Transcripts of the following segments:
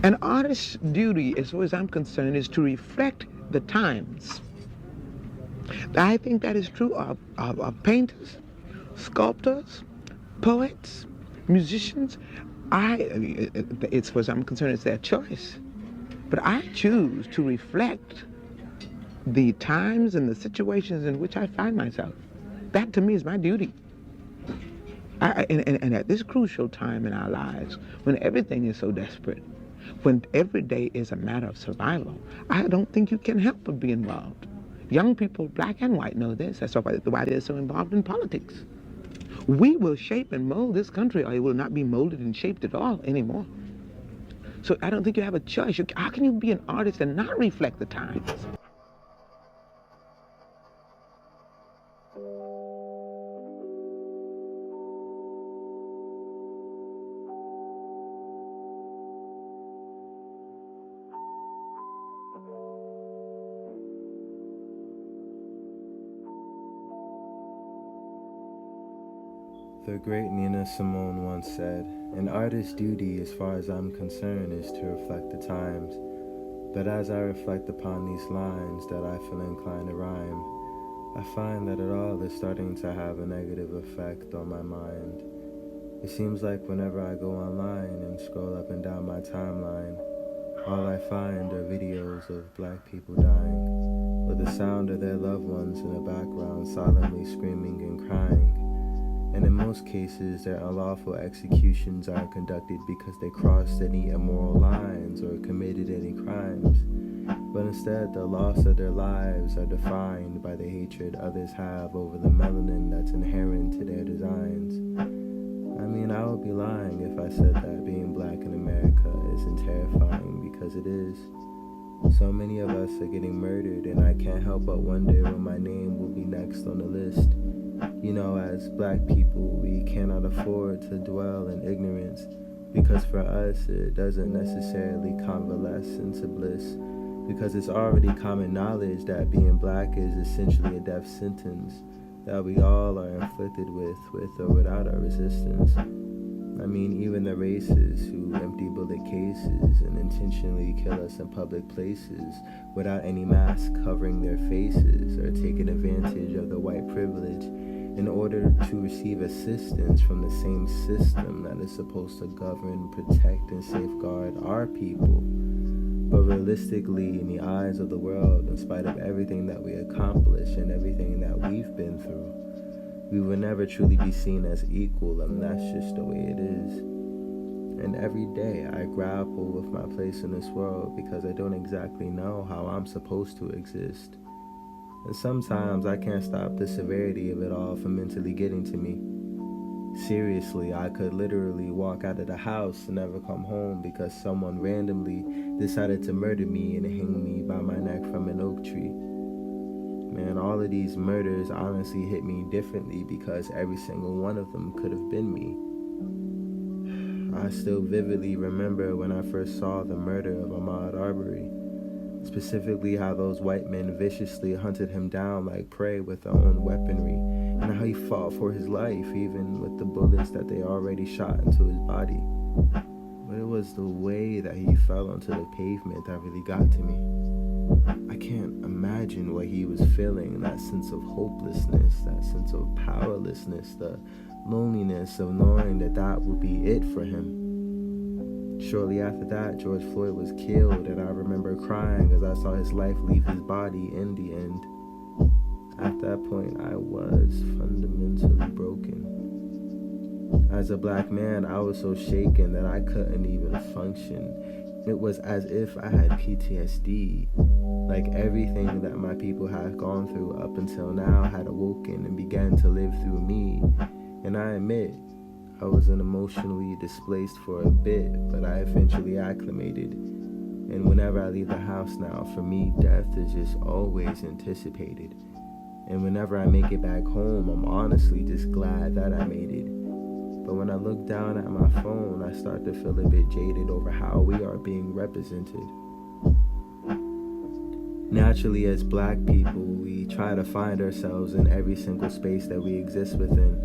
An artist's duty, as far as I'm concerned, is to reflect the times. I think that is true of painters, sculptors, poets, musicians. As far as I'm concerned, it's their choice. But I choose to reflect the times and the situations in which I find myself. That to me is my duty. And at this crucial time in our lives, when everything is so desperate, when every day is a matter of survival, I don't think you can help but be involved. Young people, black and white, know this. That's why they're so involved in politics. We will shape and mold this country, or it will not be molded and shaped at all anymore. So I don't think you have a choice. How can you be an artist and not reflect the times? The great Nina Simone once said, "An artist's duty, as far as I'm concerned, is to reflect the times. But as I reflect upon these lines that I feel inclined to rhyme, I find that it all is starting to have a negative effect on my mind. It seems like whenever I go online and scroll up and down my timeline, all I find are videos of black people dying, with the sound of their loved ones in the background solemnly screaming and crying. And in most cases, their unlawful executions are conducted because they crossed any immoral lines or committed any crimes. But instead, the loss of their lives are defined by the hatred others have over the melanin that's inherent to their designs. I mean, I would be lying if I said that being black in America isn't terrifying, because it is. So many of us are getting murdered, and I can't help but wonder when my name will be next on the list. You know, as black people, we cannot afford to dwell in ignorance, because for us, it doesn't necessarily convalesce into bliss, because it's already common knowledge that being black is essentially a death sentence that we all are inflicted with or without our resistance. I mean, even the races who empty bullet cases and intentionally kill us in public places without any mask covering their faces are taking advantage of the white privilege in order to receive assistance from the same system that is supposed to govern, protect, and safeguard our people. But realistically, in the eyes of the world, in spite of everything that we accomplish and everything that we've been through, we will never truly be seen as equal, and that's just the way it is. And every day I grapple with my place in this world because I don't exactly know how I'm supposed to exist. And sometimes I can't stop the severity of it all from mentally getting to me. Seriously, I could literally walk out of the house and never come home because someone randomly decided to murder me and hang me by my neck from an oak tree. Man, all of these murders honestly hit me differently because every single one of them could have been me. I still vividly remember when I first saw the murder of Ahmaud Arbery, specifically how those white men viciously hunted him down like prey with their own weaponry, and how he fought for his life even with the bullets that they already shot into his body. But it was the way that he fell onto the pavement that really got to me. I can't imagine what he was feeling, that sense of hopelessness, that sense of powerlessness, the loneliness of knowing that that would be it for him. Shortly after that, George Floyd was killed, and I remember crying as I saw his life leave his body in the end. At that point, I was fundamentally broken. As a black man, I was so shaken that I couldn't even function. It was as if I had PTSD, like everything that my people had gone through up until now had awoken and began to live through me. And I admit, I wasn't emotionally displaced for a bit, but I eventually acclimated. And whenever I leave the house now, for me, death is just always anticipated. And whenever I make it back home, I'm honestly just glad that I made it. But when I look down at my phone, I start to feel a bit jaded over how we are being represented. Naturally, as black people, we try to find ourselves in every single space that we exist within.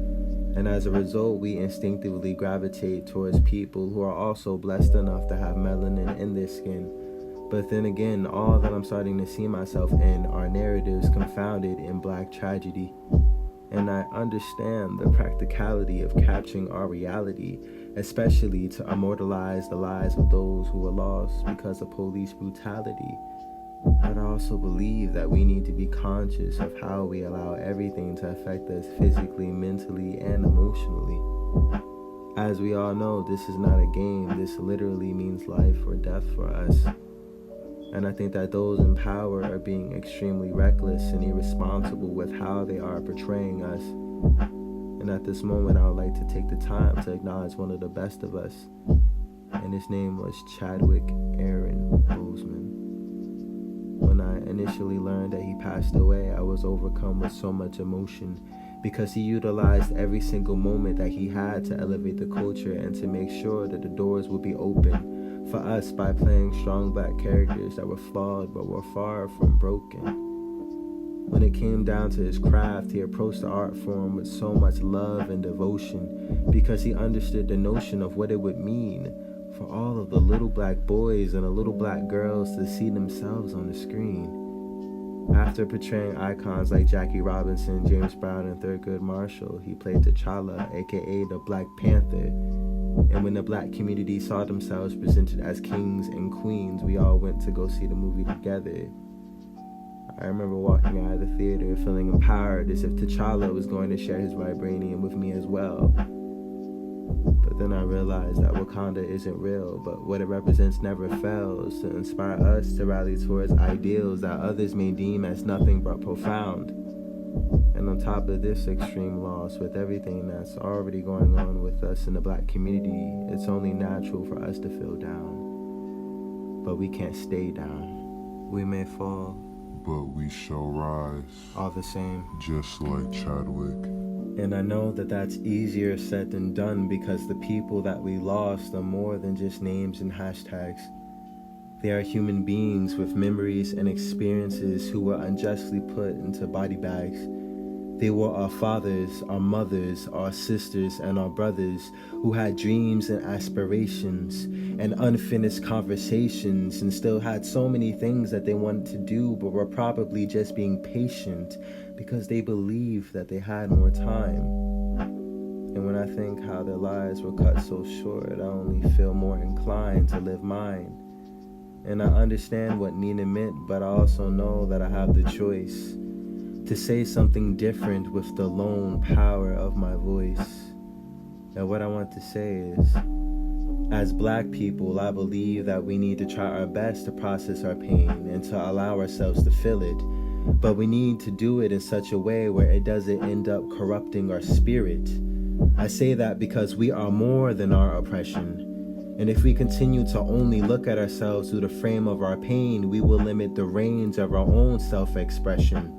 And as a result, we instinctively gravitate towards people who are also blessed enough to have melanin in their skin. But then again, all that I'm starting to see myself in are narratives confounded in black tragedy. And I understand the practicality of capturing our reality, especially to immortalize the lives of those who were lost because of police brutality. But I also believe that we need to be conscious of how we allow everything to affect us physically, mentally, and emotionally. As we all know, this is not a game. This literally means life or death for us. And I think that those in power are being extremely reckless and irresponsible with how they are portraying us. And at this moment, I would like to take the time to acknowledge one of the best of us. And his name was Chadwick Aaron Boseman. When I initially learned that he passed away, I was overcome with so much emotion because he utilized every single moment that he had to elevate the culture and to make sure that the doors would be open for us by playing strong black characters that were flawed but were far from broken. When it came down to his craft, he approached the art form with so much love and devotion because he understood the notion of what it would mean for all of the little black boys and the little black girls to see themselves on the screen. After portraying icons like Jackie Robinson, James Brown, and Thurgood Marshall, he played T'Challa, aka the Black Panther. And when the black community saw themselves presented as kings and queens, we all went to go see the movie together. I remember walking out of the theater feeling empowered as if T'Challa was going to share his vibranium with me as well. But then I realized that Wakanda isn't real, but what it represents never fails to inspire us to rally towards ideals that others may deem as nothing but profound. And on top of this extreme loss, with everything that's already going on with us in the black community, it's only natural for us to feel down. But we can't stay down. We may fall, but we shall rise, all the same, just like Chadwick. And I know that that's easier said than done because the people that we lost are more than just names and hashtags. They are human beings with memories and experiences who were unjustly put into body bags. They were our fathers, our mothers, our sisters, and our brothers who had dreams and aspirations and unfinished conversations and still had so many things that they wanted to do but were probably just being patient because they believed that they had more time. And when I think how their lives were cut so short, I only feel more inclined to live mine. And I understand what Nina meant, but I also know that I have the choice to say something different with the lone power of my voice. And what I want to say is, as black people, I believe that we need to try our best to process our pain and to allow ourselves to feel it. But we need to do it in such a way where it doesn't end up corrupting our spirit. I say that because we are more than our oppression. And if we continue to only look at ourselves through the frame of our pain, we will limit the range of our own self-expression.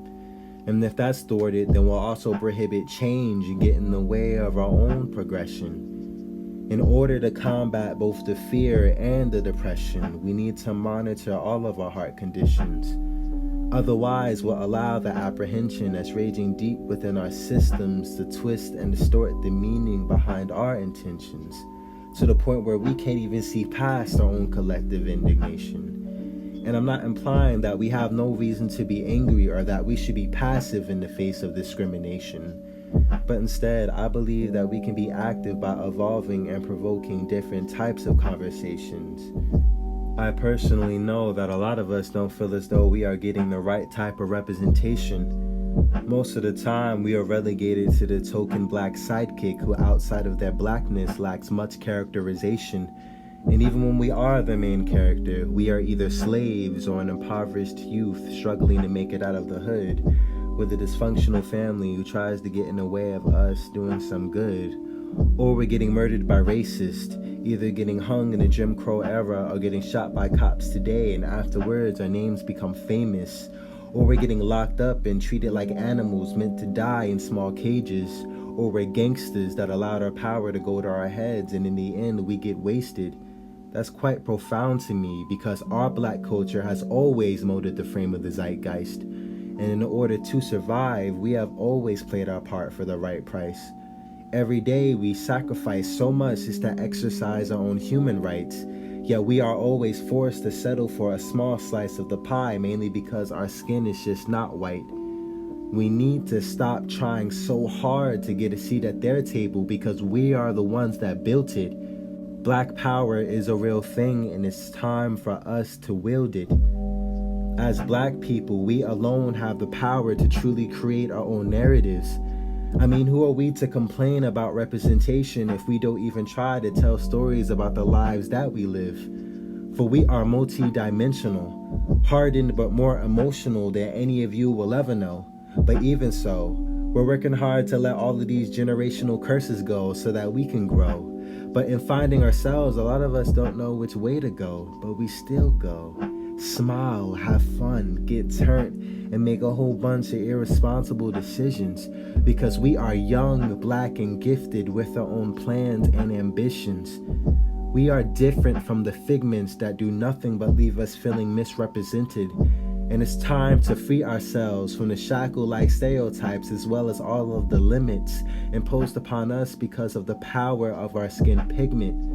And if that's thwarted, then we'll also prohibit change and get in the way of our own progression. In order to combat both the fear and the depression, we need to monitor all of our heart conditions. Otherwise, we'll allow the apprehension that's raging deep within our systems to twist and distort the meaning behind our intentions, to the point where we can't even see past our own collective indignation. And I'm not implying that we have no reason to be angry or that we should be passive in the face of discrimination. But instead, I believe that we can be active by evolving and provoking different types of conversations. I personally know that a lot of us don't feel as though we are getting the right type of representation. Most of the time, we are relegated to the token black sidekick who outside of their blackness lacks much characterization. And even when we are the main character, we are either slaves or an impoverished youth struggling to make it out of the hood, with a dysfunctional family who tries to get in the way of us doing some good. Or we're getting murdered by racists, either getting hung in the Jim Crow era or getting shot by cops today, and afterwards our names become famous. Or we're getting locked up and treated like animals meant to die in small cages. Or we're gangsters that allowed our power to go to our heads, and in the end we get wasted. That's quite profound to me because our black culture has always molded the frame of the zeitgeist. And in order to survive, we have always played our part for the right price. Every day we sacrifice so much just to exercise our own human rights, yet we are always forced to settle for a small slice of the pie, mainly because our skin is just not white. We need to stop trying so hard to get a seat at their table because we are the ones that built it. Black power is a real thing, and it's time for us to wield it. As Black people, we alone have the power to truly create our own narratives. I mean, who are we to complain about representation if we don't even try to tell stories about the lives that we live? For we are multi-dimensional, hardened but more emotional than any of you will ever know. But even so, we're working hard to let all of these generational curses go so that we can grow. But in finding ourselves, a lot of us don't know which way to go, but we still go. Smile, have fun, get turned, and make a whole bunch of irresponsible decisions because we are young, Black, and gifted with our own plans and ambitions. We are different from the figments that do nothing but leave us feeling misrepresented. And it's time to free ourselves from the shackle-like stereotypes as well as all of the limits imposed upon us because of the power of our skin pigment.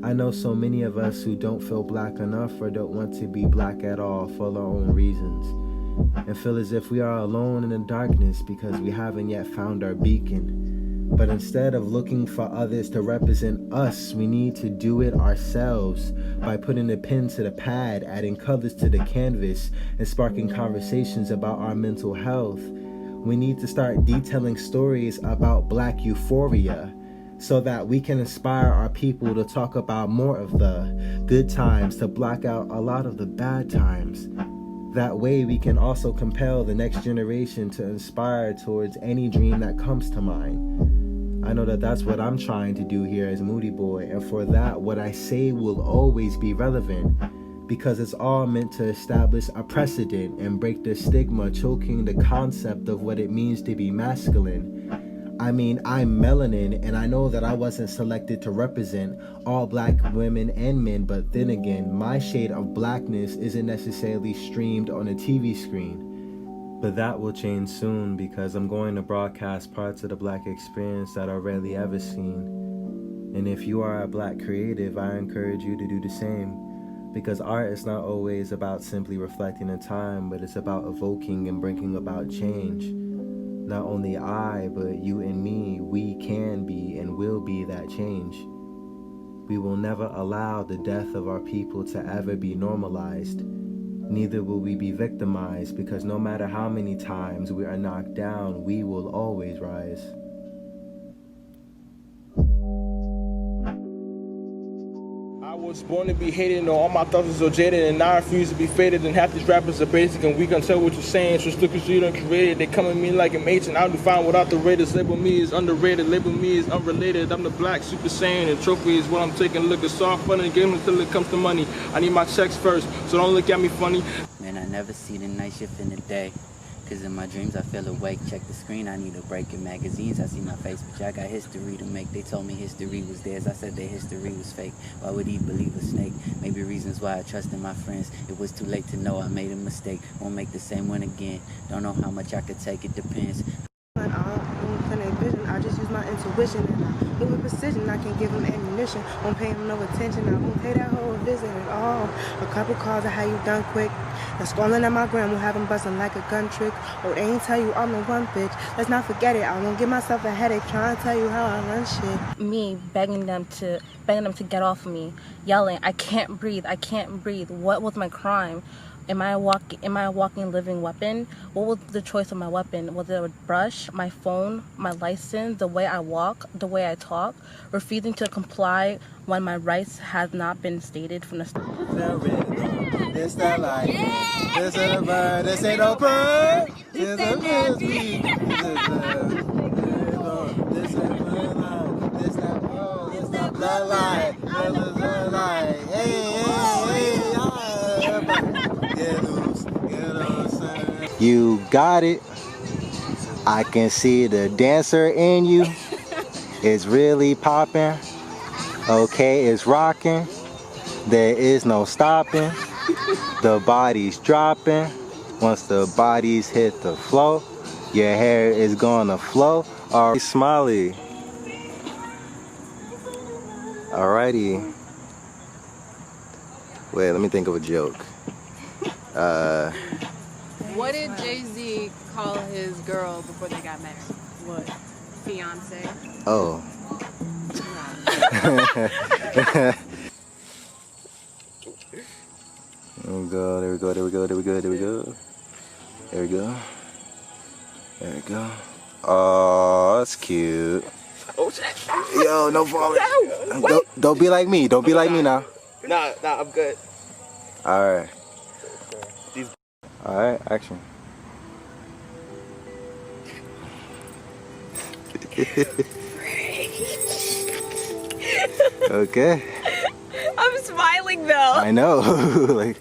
I know so many of us who don't feel Black enough or don't want to be Black at all for our own reasons, and feel as if we are alone in the darkness because we haven't yet found our beacon. But instead of looking for others to represent us, we need to do it ourselves by putting the pen to the pad, adding colors to the canvas, and sparking conversations about our mental health. We need to start detailing stories about Black euphoria, so that we can inspire our people to talk about more of the good times, to block out a lot of the bad times. That way we can also compel the next generation to inspire towards any dream that comes to mind. I know that that's what I'm trying to do here as Moody Boy, and for that, what I say will always be relevant, because it's all meant to establish a precedent and break the stigma choking the concept of what it means to be masculine. I mean, I'm melanin, and I know that I wasn't selected to represent all Black women and men, but then again, my shade of Blackness isn't necessarily streamed on a TV screen. But that will change soon because I'm going to broadcast parts of the Black experience that are rarely ever seen. And if you are a Black creative, I encourage you to do the same, because art is not always about simply reflecting a time, but it's about evoking and bringing about change. Not only I, but you and me, we can be and will be that change. We will never allow the death of our people to ever be normalized. Neither will we be victimized, because no matter how many times we are knocked down, we will always rise. I was born to be hated, and all my thoughts are so jaded, and I refuse to be faded, and half these rappers are basic, and we can tell what you're saying, so stick as you done created. They come at me like an agent, I'll define without the raiders. Label me as underrated, label me as unrelated. I'm the Black Super Saiyan, and trophy is what I'm taking. Look, it's all fun in the game until it comes to money. I need my checks first, so don't look at me funny. Man, I never see the night shift in the day. Cause in my dreams I feel awake, check the screen, I need a break. In magazines I see my face, but y'all got history to make. They told me history was theirs, I said their history was fake. Why would he believe a snake? Maybe reasons why I trust in my friends. It was too late to know I made a mistake. Won't make the same one again. Don't know how much I could take, it depends. I just use my intuition and I move with precision. I can't give him ammunition, won't pay him no attention. I won't pay that whole visit at all. A couple calls of how you done quick. And scrolling at my gram will have him busting like a gun trick. Oh, they ain't tell you I'm the one bitch. Let's not forget it. I won't give myself a headache trying to tell you how I run shit. Me begging them to get off of me, yelling, I can't breathe. What was my crime? Am I a walking living weapon? What was the choice of my weapon? Was it a brush, my phone, my license, the way I walk, the way I talk? Refusing to comply when my rights have not been stated from the start. This that light, this ain't a bird, this ain't no bird, this a frisbee, this that bloodline, this is bloodline, You got it. I can see the dancer in you. It's really popping. Okay, it's rocking. There is no stopping. The body's dropping. Once the bodies hit the floor, your hair is gonna flow. Alright, Smiley, Alrighty. Wait, let me think of a joke. What did Jay-Z call his girl before they got married? What? Fiance. Oh. There we go, there we go, there we go, there we go, there we go. There we go. There we go. Oh, that's cute. Yo, no falling. Don't be like me. Don't be like me now. Nah, I'm good. Alright. Alright, action. Okay. I'm smiling though. I know. Like